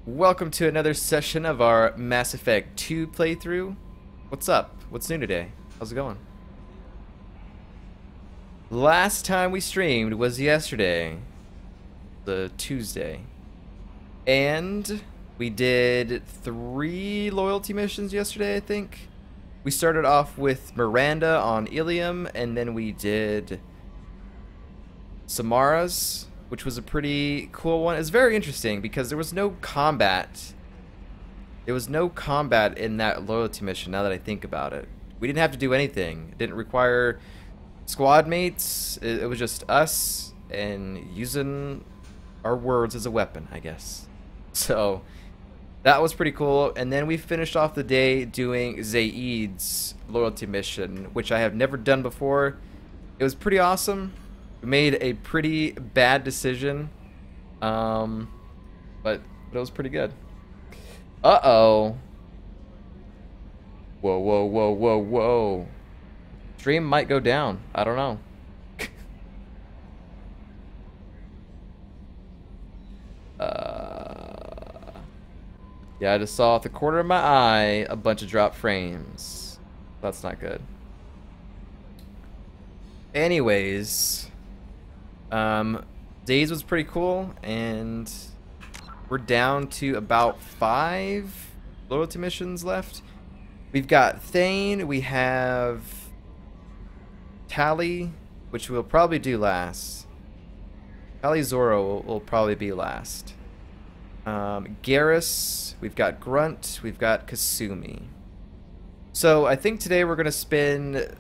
Welcome to another session of our Mass Effect 2 playthrough. What's up? What's new today? How's it going? Last time we streamed was yesterday, the Tuesday. And we did 3 loyalty missions yesterday, I think. We started off with Miranda on Ilium, and then we did Samara's, which was a pretty cool one. It's very interesting because there was no combat. There was no combat in that loyalty mission, now that I think about it. We didn't have to do anything. It didn't require squad mates. It was just us and using our words as a weapon, I guess. So that was pretty cool. And then we finished off the day doing Zaid's loyalty mission, which I have never done before. It was pretty awesome. We made a pretty bad decision, but it was pretty good. Uh-oh. Whoa, whoa, whoa, whoa, whoa. Stream might go down. I don't know. Yeah, I just saw at the corner of my eye a bunch of drop frames. That's not good. Anyways, Days was pretty cool, and we're down to about 5 loyalty missions left. We've got Thane, we have Tally, which we'll probably do last. Tally Zoro will probably be last. Garrus, we've got Grunt, we've got Kasumi. So I think today we're going to spend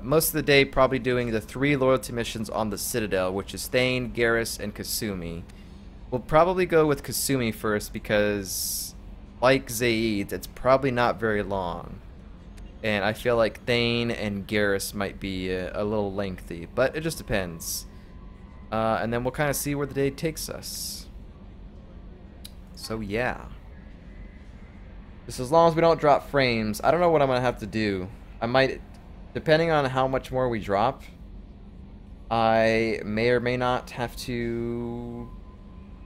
most of the day probably doing the 3 loyalty missions on the Citadel, which is Thane, Garrus, and Kasumi. We'll probably go with Kasumi first because, like Zaid, it's probably not very long. And I feel like Thane and Garrus might be a little lengthy, but it just depends. And then we'll kind of see where the day takes us. So yeah. Just as long as we don't drop frames, I don't know what I'm going to have to do. I might, depending on how much more we drop, I may or may not have to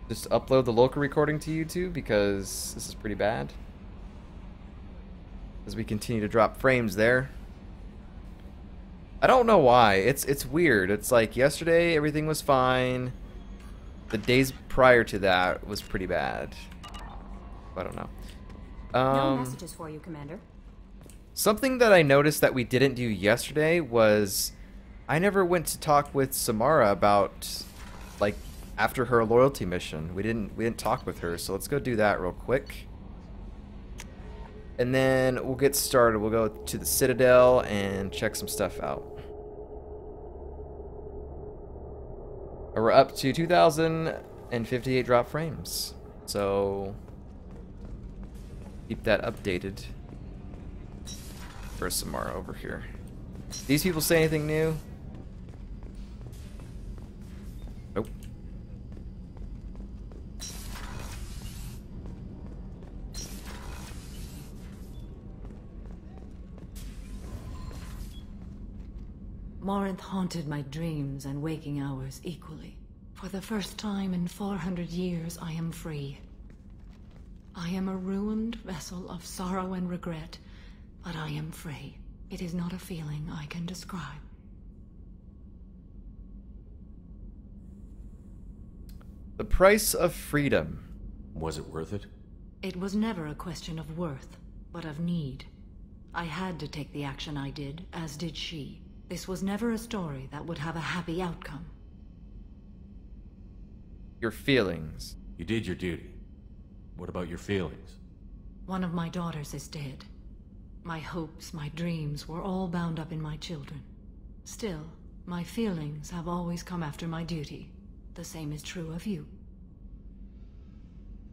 just upload the local recording to YouTube because this is pretty bad. As we continue to drop frames there. I don't know why. It's weird. It's like yesterday everything was fine. The days prior to that was pretty bad. I don't know. No messages for you, Commander. Something that I noticed that we didn't do yesterday was I never went to talk with Samara about, like, after her loyalty mission. We didn't talk with her, so let's go do that real quick. And then we'll get started. We'll go to the Citadel and check some stuff out. We're up to 2,058 drop frames. So keep that updated. For Samara over here. These people say anything new? Nope. Morinth haunted my dreams and waking hours equally. For the first time in 400 years, I am free. I am a ruined vessel of sorrow and regret, but I am free. It is not a feeling I can describe. The price of freedom. Was it worth it? It was never a question of worth, but of need. I had to take the action I did, as did she. This was never a story that would have a happy outcome. Your feelings. You did your duty. What about your feelings? One of my daughters is dead. My hopes, my dreams were all bound up in my children. Still, my feelings have always come after my duty. The same is true of you.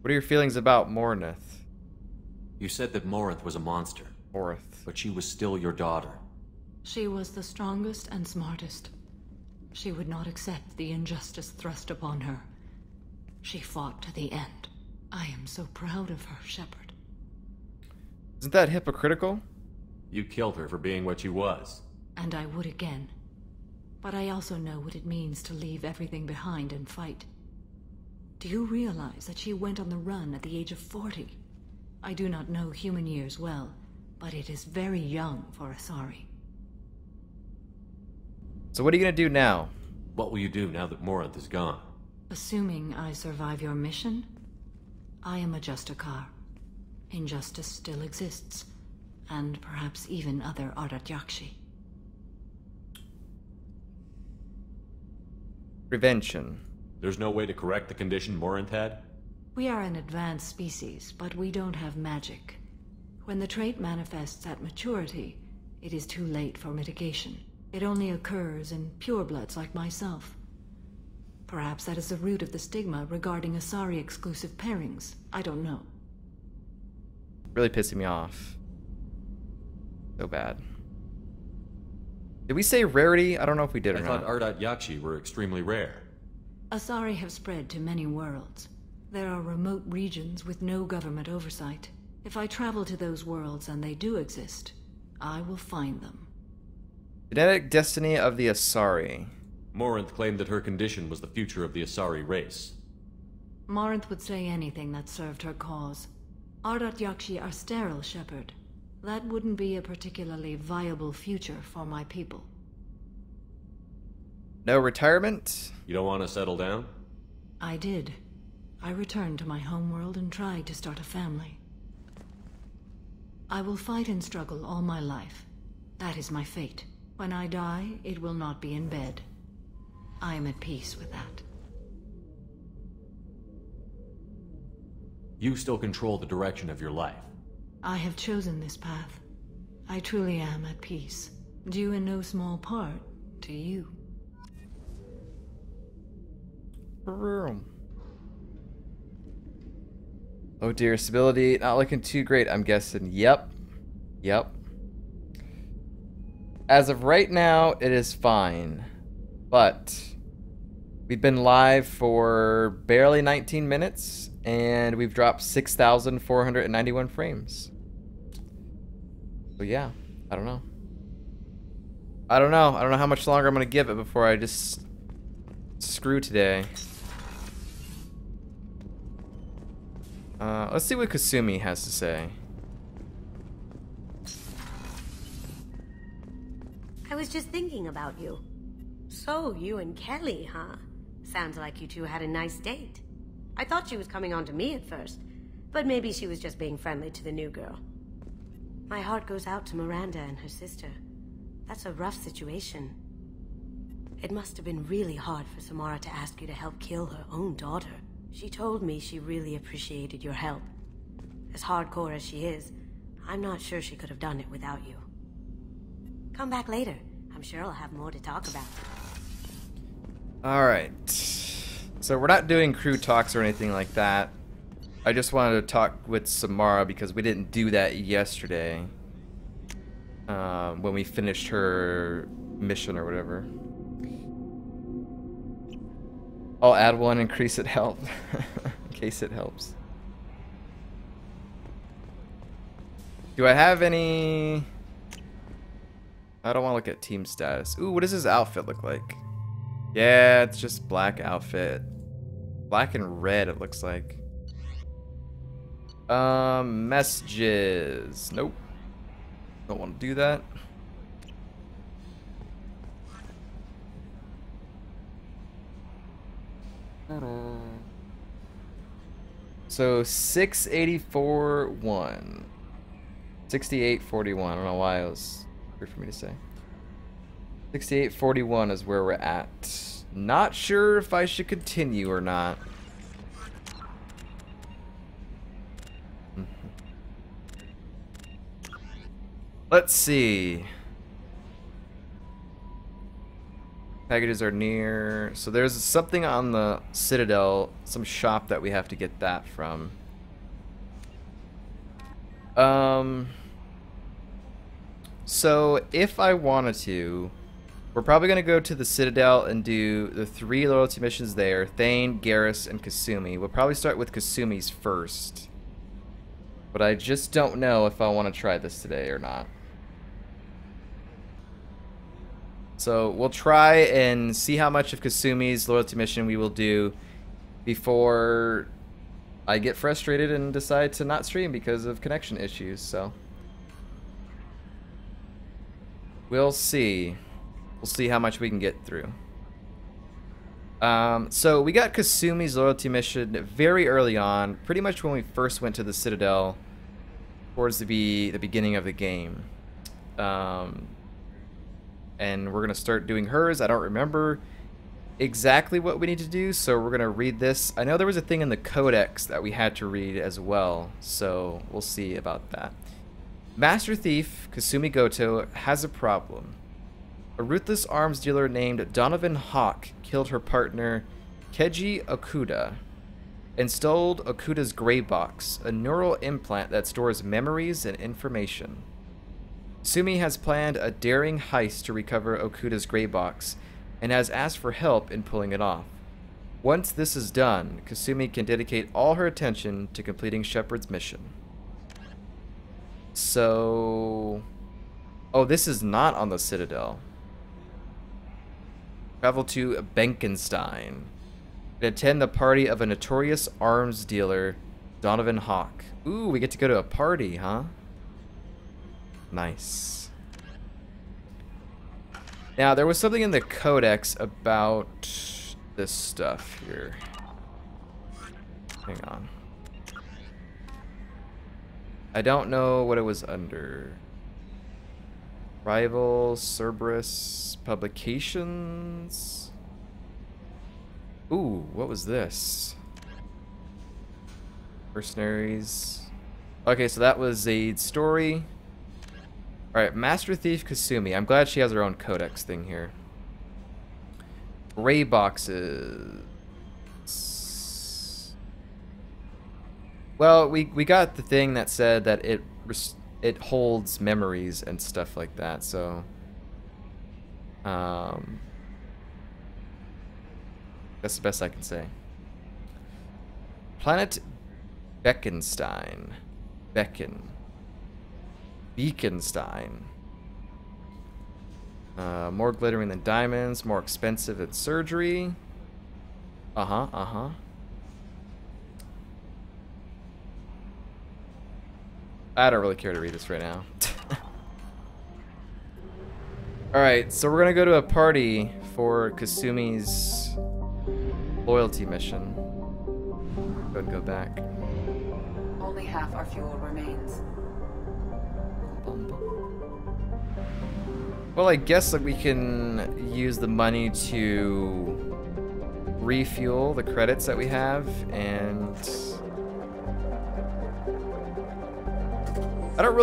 What are your feelings about Morinth? You said that Morinth was a monster. Morinth. But she was still your daughter. She was the strongest and smartest. She would not accept the injustice thrust upon her. She fought to the end. I am so proud of her, Shepard. Isn't that hypocritical? You killed her for being what she was. And I would again. But I also know what it means to leave everything behind and fight. Do you realize that she went on the run at the age of 40? I do not know human years well, but it is very young for Asari. So what are you gonna do now? What will you do now that Morinth is gone? Assuming I survive your mission, I am a Justicar. Injustice still exists, and perhaps even other Ardat-Yakshi. Prevention. There's no way to correct the condition Morinth had? We are an advanced species, but we don't have magic. When the trait manifests at maturity, it is too late for mitigation. It only occurs in purebloods like myself. Perhaps that is the root of the stigma regarding Asari-exclusive pairings. I don't know. Really pissing me off. So bad. Did we say rarity? I don't know if we did or I not. thought Ardat-Yakshi were extremely rare. Asari have spread to many worlds. There are remote regions with no government oversight. If I travel to those worlds and they do exist, I will find them. Genetic destiny of the Asari. Morinth claimed that her condition was the future of the Asari race. Morinth would say anything that served her cause. Ardat-Yakshi are sterile, Shepherd. That wouldn't be a particularly viable future for my people. No retirement? You don't want to settle down? I did. I returned to my homeworld and tried to start a family. I will fight and struggle all my life. That is my fate. When I die, it will not be in bed. I am at peace with that. You still control the direction of your life. I have chosen this path. I truly am at peace, due in no small part to you. Oh dear, stability not looking too great, I'm guessing. Yep. As of right now, it is fine. But we've been live for barely 19 minutes, and we've dropped 6,491 frames. So yeah, I don't know. I don't know how much longer I'm gonna give it before I just screw today. Let's see what Kasumi has to say. I was just thinking about you. So, you and Kelly, huh? Sounds like you two had a nice date. I thought she was coming on to me at first, but maybe she was just being friendly to the new girl. My heart goes out to Miranda and her sister. That's a rough situation. It must have been really hard for Samara to ask you to help kill her own daughter. She told me she really appreciated your help. As hardcore as she is, I'm not sure she could have done it without you. Come back later. I'm sure I'll have more to talk about. Alright. So we're not doing crew talks or anything like that. I just wanted to talk with Samara because we didn't do that yesterday. When we finished her mission or whatever. I'll add one, increase it help. In case it helps. Do I have any... I don't want to look at team status. Ooh, what does his outfit look like? Yeah, it's just black outfit. Black and red, it looks like. Messages. Nope. Don't want to do that. So 684.1. 68.41. I don't know why it was weird for me to say. 68.41 is where we're at. Not sure if I should continue or not. Let's see. Packages are near. So there's something on the Citadel, some shop that we have to get that from. So if I wanted to, we're probably going to go to the Citadel and do the 3 loyalty missions there. Thane, Garrus, and Kasumi. We'll probably start with Kasumi's first. But I just don't know if I want to try this today or not. So we'll try and see how much of Kasumi's loyalty mission we will do. before I get frustrated and decide to not stream because of connection issues, so we'll see. We'll see how much we can get through. So we got Kasumi's loyalty mission very early on, pretty much when we first went to the Citadel towards the beginning of the game. And we're going to start doing hers. I don't remember exactly what we need to do, so we're going to read this. I know there was a thing in the codex that we had to read as well, so we'll see about that. Master Thief Kasumi Goto has a problem. A ruthless arms dealer named Donovan Hawk killed her partner, Keiji Okuda, and stole Okuda's gray box, a neural implant that stores memories and information. Kasumi has planned a daring heist to recover Okuda's gray box, and has asked for help in pulling it off. Once this is done, Kasumi can dedicate all her attention to completing Shepard's mission. So... oh, this is not on the Citadel. Travel to Benkenstein and attend the party of a notorious arms dealer, Donovan Hawk. Ooh, we get to go to a party, huh? Nice. Now, there was something in the codex about this stuff here. Hang on. I don't know what it was under. Rival, Cerberus, Publications. Ooh, what was this? Mercenaries. Okay, so that was Zaid's story. Alright, Master Thief Kasumi. I'm glad she has her own codex thing here. Gray boxes. Well, we got the thing that said that it holds memories and stuff like that, so that's the best I can say. Planet Bekenstein. Bekenstein. More glittering than diamonds, more expensive than surgery. I don't really care to read this right now. Alright, so we're gonna go to a party for Kasumi's loyalty mission. Go ahead and go back. Only half our fuel remains. Well, I guess that we can use the money to refuel the credits that we have, and I don't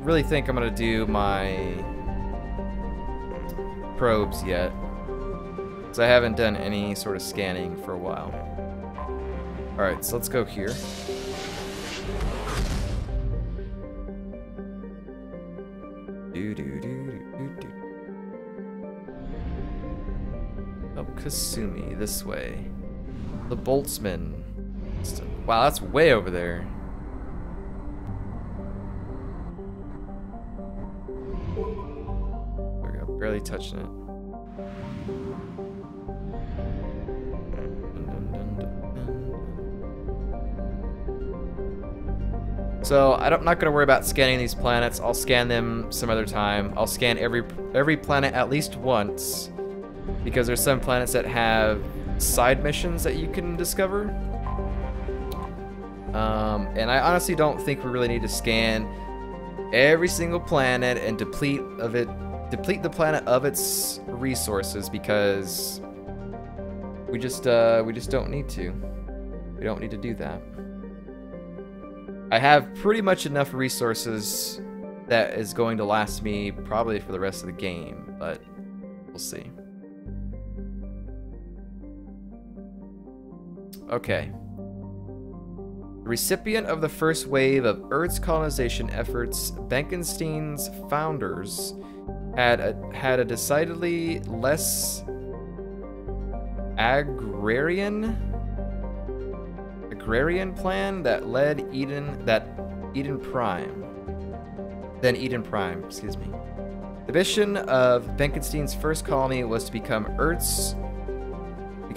really think I'm gonna do my probes yet, because I haven't done any sort of scanning for a while. Alright, so let's go here. Oh, Kasumi, this way. The Boltzmann. Wow, that's way over there. There we go, barely touching it. So I'm not gonna worry about scanning these planets. I'll scan them some other time. I'll scan every planet at least once, because there's some planets that have side missions that you can discover. And I honestly don't think we really need to scan every single planet and deplete the planet of its resources, because we just don't need to. We don't need to do that. I have pretty much enough resources that is going to last me probably for the rest of the game, but we'll see. Okay. The recipient of the first wave of Earth's colonization efforts, Benkenstein's founders had a decidedly less agrarian plan that led Eden Prime, excuse me. The mission of Benkenstein's first colony was to become Earth's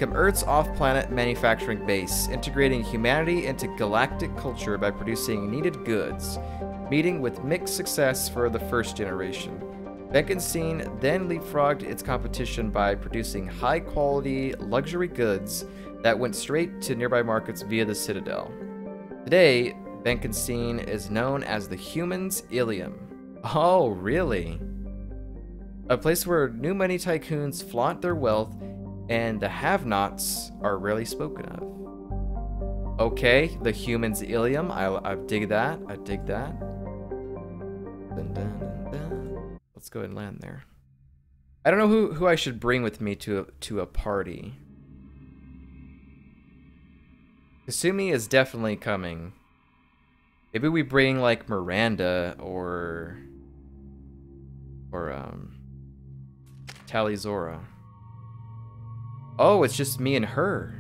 become Earth's off-planet manufacturing base, integrating humanity into galactic culture by producing needed goods, meeting with mixed success for the first generation. Benkenstein then leapfrogged its competition by producing high-quality luxury goods that went straight to nearby markets via the Citadel. Today, Benkenstein is known as the Humans' Ilium. Oh, really? A place where new money tycoons flaunt their wealth and the have-nots are rarely spoken of. Okay, the Humans' Ilium. I dig that. I dig that. Dun, dun, dun, dun. Let's go ahead and land there. I don't know who I should bring with me to a party. Kasumi is definitely coming. Maybe we bring like Miranda or Talizora. Oh, it's just me and her.